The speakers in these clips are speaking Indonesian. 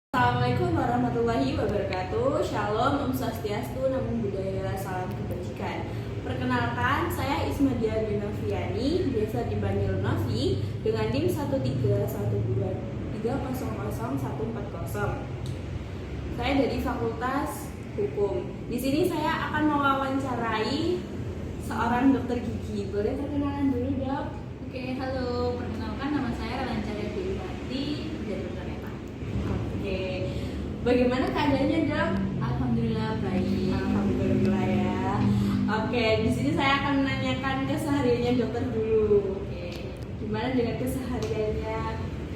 Assalamualaikum warahmatullahi wabarakatuh. Shalom, Om Swastiastu, Namo Buddhaya, salam kebajikan. Perkenalkan, saya Ismadia Noviani, biasa dipanggil Novi, dengan NIM 13123001040. Saya dari Fakultas Hukum. Di sini saya akan mewawancarai seorang dokter gigi. Boleh perkenalan dulu, Dok? Oke, halo. Perkenalkan, nama saya Ralancaria Dewiwati dari Dokter Eva. Oke, bagaimana keadaannya, Dok? Alhamdulillah baik. Alhamdulillah ya. Oke, di sini saya akan menanyakan kesehariannya dokter dulu. Oke, Gimana dengan kesehariannya?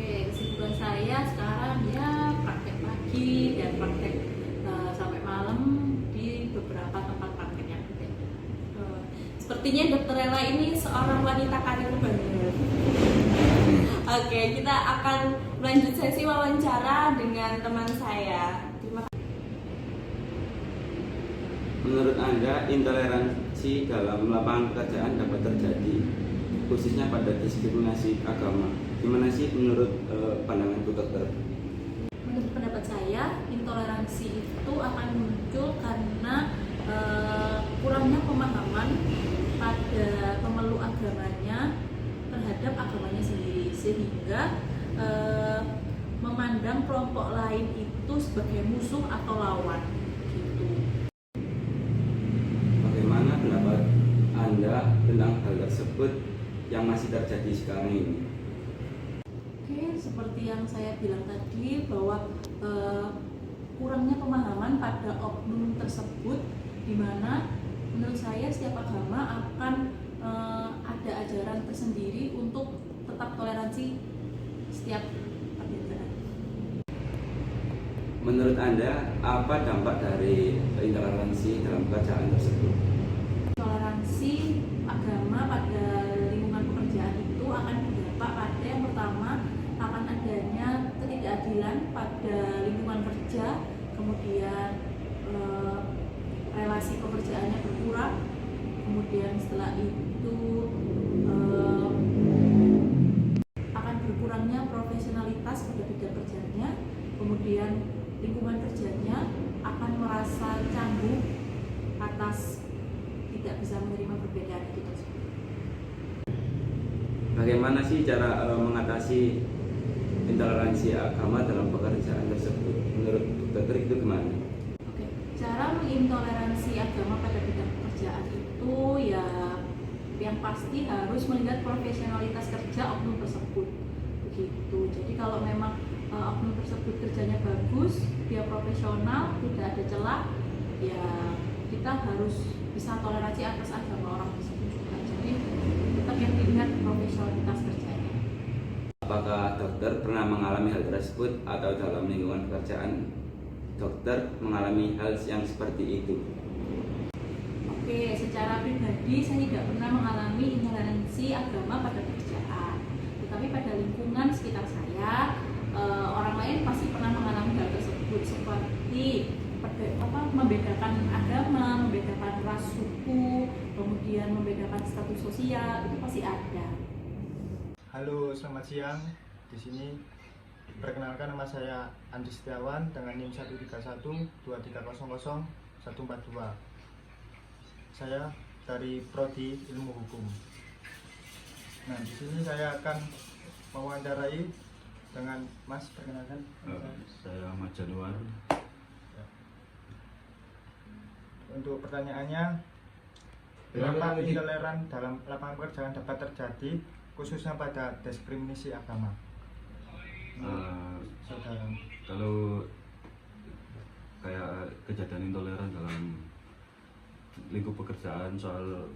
kesibukan saya sekarang ya praktek pagi dan praktek sampai malam di beberapa tempat praktek yang berbeda. Sepertinya dokter Ella ini seorang wanita karir banget. Oke, kita akan lanjut sesi wawancara dengan teman saya. Terima kasih. Menurut Anda, intoleransi dalam lapangan pekerjaan dapat terjadi, khususnya pada diskriminasi agama. Gimana sih menurut pandangan Bu Dokter? Menurut pendapat saya, intoleransi itu akan muncul karena kurangnya pemahaman pada pemeluk agamanya terhadap agamanya sendiri, sehingga memandang kelompok lain itu sebagai musuh atau lawan gitu. Bagaimana pendapat Anda tentang hal tersebut yang masih terjadi sekarang ini? Oke, seperti yang saya bilang tadi bahwa kurangnya pemahaman pada oknum tersebut, di mana menurut saya setiap agama akan ada ajaran tersendiri untuk tetap toleransi setiap perbedaan. Menurut Anda, apa dampak dari intoleransi dalam pekerjaan tersebut? Toleransi agama pada lingkungan pekerjaan itu akan berdampak pada yang pertama akan adanya ketidakadilan pada lingkungan kerja, kemudian relasi pekerjaannya berkurang, kemudian setelah itu akan berkurangnya profesionalitas pada bidang kerjanya, kemudian lingkungan kerjanya akan merasa canggung atas tidak bisa menerima perbedaan itu tersebut. Bagaimana sih cara mengatasi intoleransi agama dalam pekerjaan tersebut? Menurut Bu Dokter itu gimana? Oke, cara mengintoleransi agama pada bidang pekerjaan itu ya yang pasti harus melihat profesionalitas kerja oknum tersebut. Begitu. Jadi kalau memang oknum tersebut kerjanya bagus, dia profesional, tidak ada celah, ya kita harus bisa toleransi atas agama orang tersebut juga. Jadi tetap yang dilihat profesionalitas kerjanya. Apakah dokter pernah mengalami hal tersebut atau dalam lingkungan pekerjaan dokter mengalami hal yang seperti itu? Oke, secara pribadi saya tidak pernah mengalami intoleransi agama pada pekerjaan, tetapi pada lingkungan sekitar saya orang lain pasti pernah mengalami hal tersebut, seperti membedakan agama, membedakan ras, suku, kemudian membedakan status sosial, itu pasti ada. Halo, selamat siang. Di sini perkenalkan, nama saya Andi Setiawan dengan NIM 13123000142. Saya dari Prodi Ilmu Hukum. Nah, di sini saya akan mewawancarai dengan Mas, perkenalkan. Saya Ahmad Januar. Untuk pertanyaannya, kenapa intoleran dalam lapangan pekerjaan dapat terjadi, khususnya pada diskriminasi agama? Saudara. Kalau kayak kejadian intoleran dalam lingkup pekerjaan soal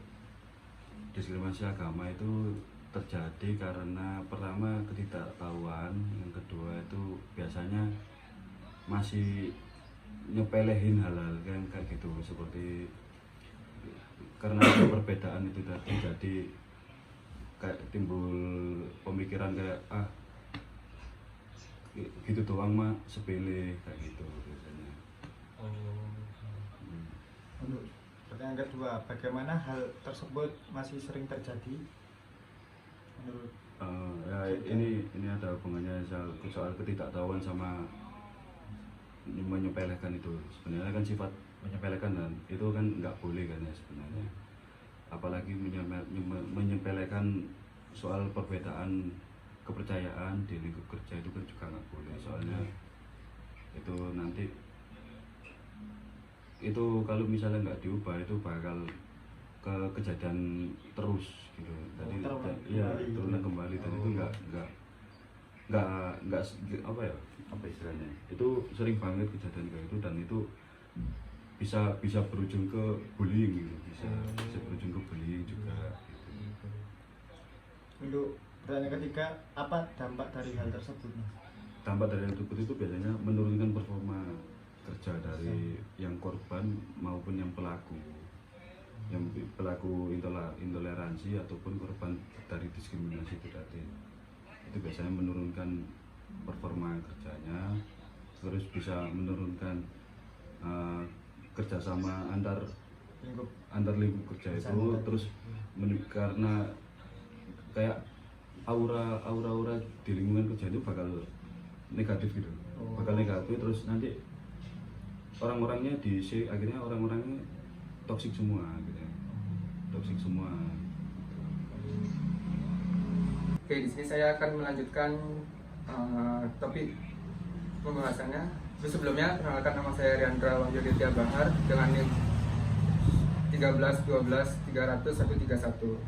diskriminasi agama itu terjadi karena pertama ketidaktahuan, yang kedua itu biasanya masih nyepelehin hal-hal yang kayak gitu, seperti karena ada perbedaan itu tadi, jadi kayak timbul pemikiran kayak gitu doang mah sepele kayak gitu biasanya. Untuk pertanyaan kedua, bagaimana hal tersebut masih sering terjadi menurut Ya ini ada hubungannya soal ketidaktahuan sama menyepelekan itu. Sebenarnya kan sifat menyepelekan dan itu kan nggak boleh kan ya sebenarnya. Apalagi menyepelekan soal perbedaan kepercayaan di lingkup kerja itu kan juga nggak boleh. Soalnya itu nanti itu kalau misalnya nggak diubah itu bakal ke kejadian terus gitu. Jadi ya terulang kembali dan itu nggak apa ya, apa istilahnya, itu sering banget kejadian kayak itu dan itu bisa berujung ke bullying gitu, bisa berujung ke bullying juga gitu. Untuk pertanyaan ketiga, apa dampak dari hal tersebut, Mas? Dampak dari hal tersebut itu biasanya menurunkan performa kerja dari yang korban maupun yang pelaku intoleransi ataupun korban dari diskriminasi itu tadi. Itu biasanya menurunkan performa kerjanya, terus bisa menurunkan kerjasama antar lingkup kerja itu, terus karena kayak aura di lingkungan kerja itu bakal negatif gitu, bakal negatif, terus nanti orang-orangnya akhirnya orang-orangnya toksik semua gitu ya. Toksik semua. Oke, di sini saya akan melanjutkan topik pembahasannya. Terus sebelumnya, perkenalkan, nama saya Riandra Wahyu Ditya Bahar dengan NIM 13-12-300-131.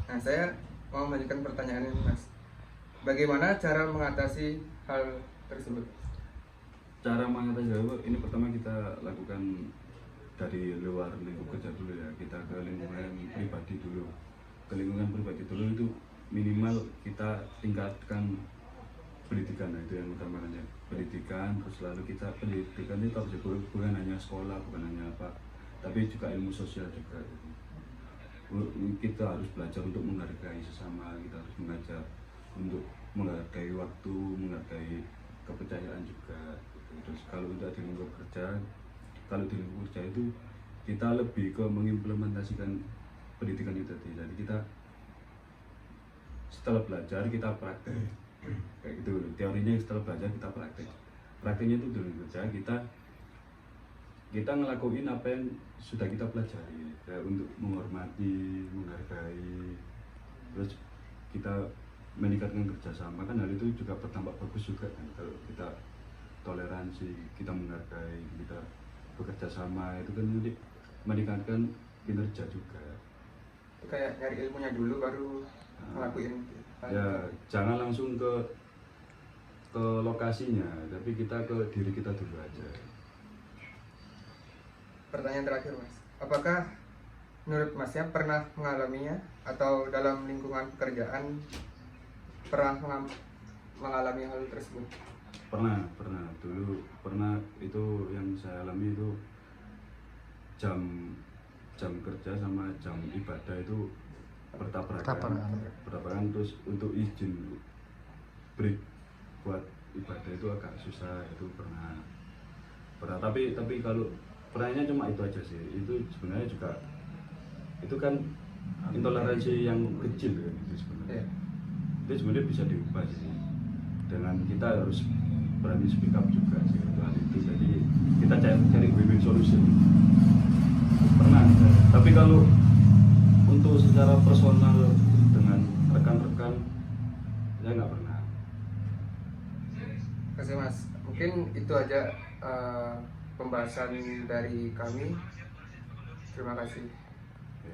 Nah, saya mau melanjutkan pertanyaan ini, Mas. Bagaimana cara mengatasi hal tersebut? Cara mengatasi ini pertama kita lakukan dari luar lingkup kerja dulu ya, kita ke lingkungan pribadi dulu. Ke lingkungan pribadi dulu itu minimal kita tingkatkan pendidikan, nah itu yang utama kan ya, pendidikan. Terus lalu kita pendidikan itu harus bukan hanya sekolah, bukan hanya apa, tapi juga ilmu sosial juga gitu. Kita harus belajar untuk menghargai sesama, kita harus mengajar untuk menghargai waktu, menghargai kepercayaan juga gitu. Terus kalau udah di lingkup kerja, itu kita lebih ke mengimplementasikan pendidikan itu tadi. Jadi kita setelah belajar kita praktek kayak gitu, teorinya setelah belajar kita prakteknya itu dulu kerja, kita ngelakuin apa yang sudah kita pelajari ya, untuk menghormati, menghargai, terus kita meningkatkan kerjasama. Kan hal itu juga berdampak bagus juga kan, kalau kita toleransi, kita menghargai, kita bekerja sama, itu kan nanti meningkatkan kinerja juga. Kayak nyari ilmunya dulu baru ngelakuin. Ya jangan langsung ke lokasinya, tapi kita ke diri kita dulu aja. Pertanyaan terakhir, Mas. Apakah menurut Masnya pernah mengalaminya atau dalam lingkungan pekerjaan pernah mengalami hal tersebut? Pernah dulu itu yang saya alami itu jam kerja sama jam ibadah itu bertabrakan, terus untuk izin break buat ibadah itu agak susah, itu pernah. Tapi kalau pertanyaannya cuma itu aja sih, itu sebenarnya juga itu kan intoleransi yang kecil kan itu sebenarnya. Itu sebenarnya bisa diubah sih, dengan kita harus berani speak up juga sih untuk hal itu. Jadi kita cari win-win solution. Pernah, tapi kalau untuk secara personal dengan rekan-rekan saya nggak pernah. Terima kasih, Mas. Mungkin itu aja pembahasan dari kami. Terima kasih. Oke.